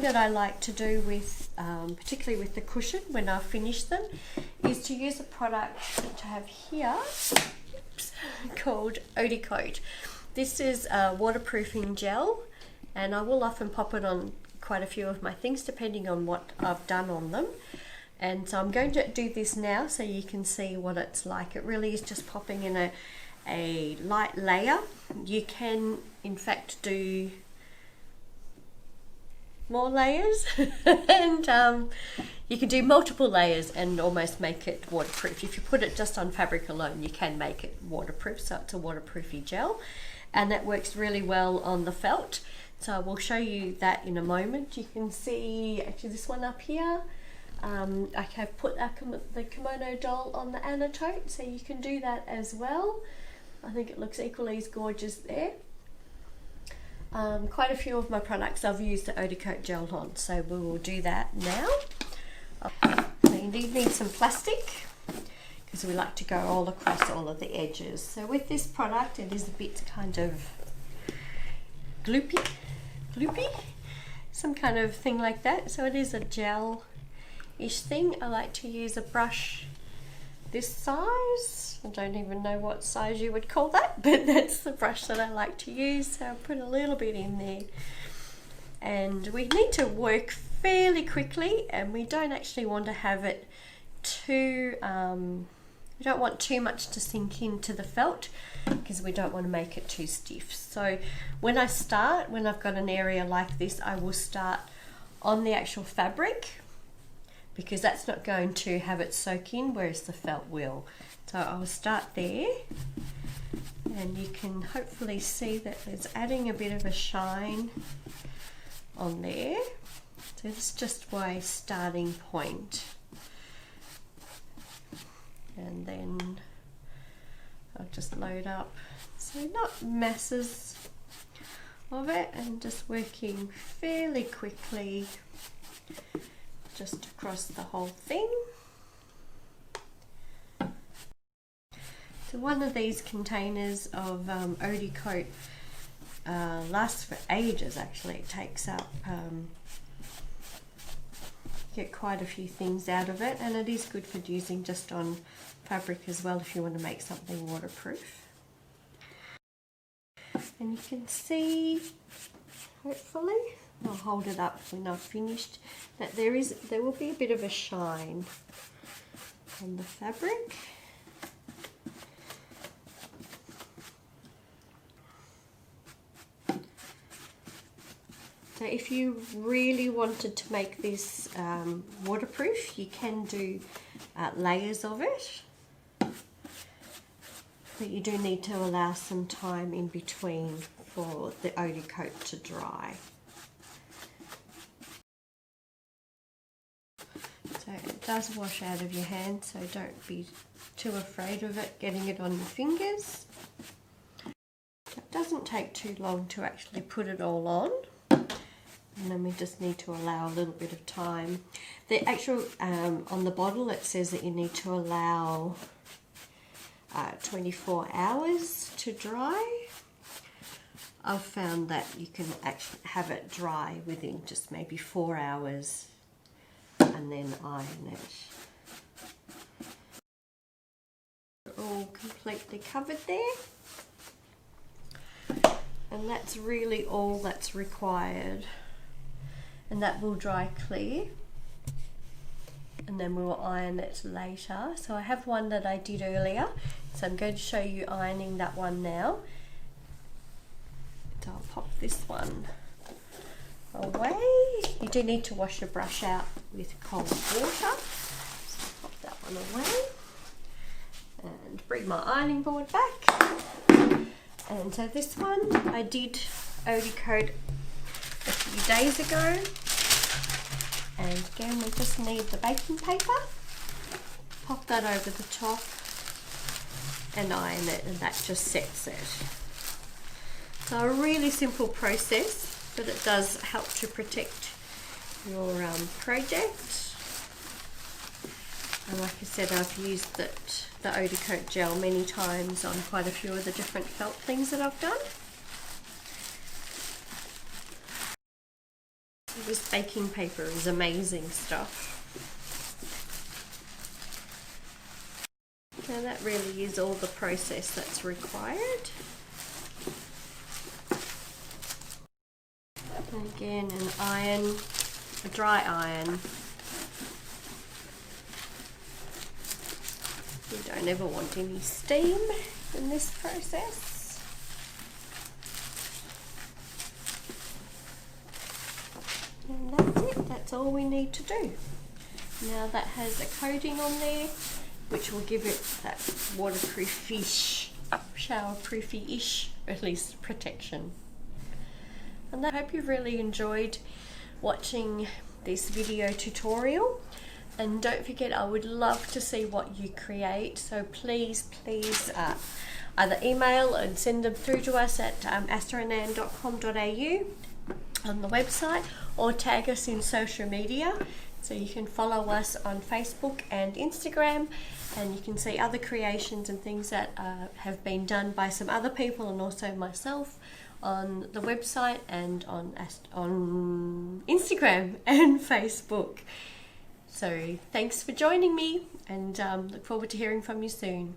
that I like to do with, particularly with the cushion when I finish them, is to use a product to have here called Odi Coat. This is a waterproofing gel, and I will often pop it on quite a few of my things depending on what I've done on them. And so I'm going to do this now so you can see what it's like. It really is just popping in a light layer. You can in fact do more layers and you can do multiple layers and almost make it waterproof. If you put it just on fabric alone, you can make it waterproof, so it's a waterproofy gel, and that works really well on the felt. So I will show you that in a moment. You can see actually this one up here. I have put the kimono doll on the Odi Coat, so you can do that as well. I think it looks equally as gorgeous there. Quite a few of my products I've used the Odi Coat gel on, so we will do that now. So you need some plastic because we like to go all across all of the edges. So with this product, it is a bit kind of gloopy, some kind of thing like that. So it is a gel-ish thing. I like to use a brush this size. I don't even know what size you would call that, but that's the brush that I like to use. So I'll put a little bit in there. And we need to work fairly quickly, and we don't actually want to have it too, we don't want too much to sink into the felt because we don't want to make it too stiff. So when I've got an area like this, I will start on the actual fabric because that's not going to have it soak in, whereas the felt will. So I'll start there, and you can hopefully see that it's adding a bit of a shine on there. So this is just my starting point. And then I'll just load up, so not masses of it, and just working fairly quickly just across the whole thing. So one of these containers of Odi Coat lasts for ages actually. It takes up, get quite a few things out of it, and it is good for using just on fabric as well if you want to make something waterproof. And you can see, hopefully, I'll hold it up when I've finished, that there will be a bit of a shine on the fabric. So if you really wanted to make this waterproof, you can do layers of it, but you do need to allow some time in between for the Odi Coat to dry. So it does wash out of your hand, so don't be too afraid of it getting it on your fingers. It doesn't take too long to actually put it all on. And then we just need to allow a little bit of time. The actual, on the bottle it says that you need to allow 24 hours to dry. I've found that you can actually have it dry within just maybe 4 hours and then iron it. All completely covered there. And that's really all that's required. And that will dry clear, and then we will iron it later. So I have one that I did earlier, so I'm going to show you ironing that one now. So I'll pop this one away. You do need to wash your brush out with cold water. So pop that one away and bring my ironing board back. And so this one I did Odi Coat a few days ago, and again we just need the baking paper, pop that over the top and iron it, and that just sets it. So a really simple process, but it does help to protect your project. And like I said, I've used the Odi Coat gel many times on quite a few of the different felt things that I've done. This baking paper is amazing stuff. And that really is all the process that's required. And again, an iron, a dry iron. You don't ever want any steam in this process. And that's it, that's all we need to do. Now that has a coating on there, which will give it that waterproof-ish, showerproofy-ish, at least protection. And I hope you really enjoyed watching this video tutorial. And don't forget, I would love to see what you create. So please either email and send them through to us at asterandan.com.au on the website, or tag us in social media. So you can follow us on Facebook and Instagram, and you can see other creations and things that have been done by some other people and also myself on the website and on Instagram and Facebook. So thanks for joining me, and look forward to hearing from you soon.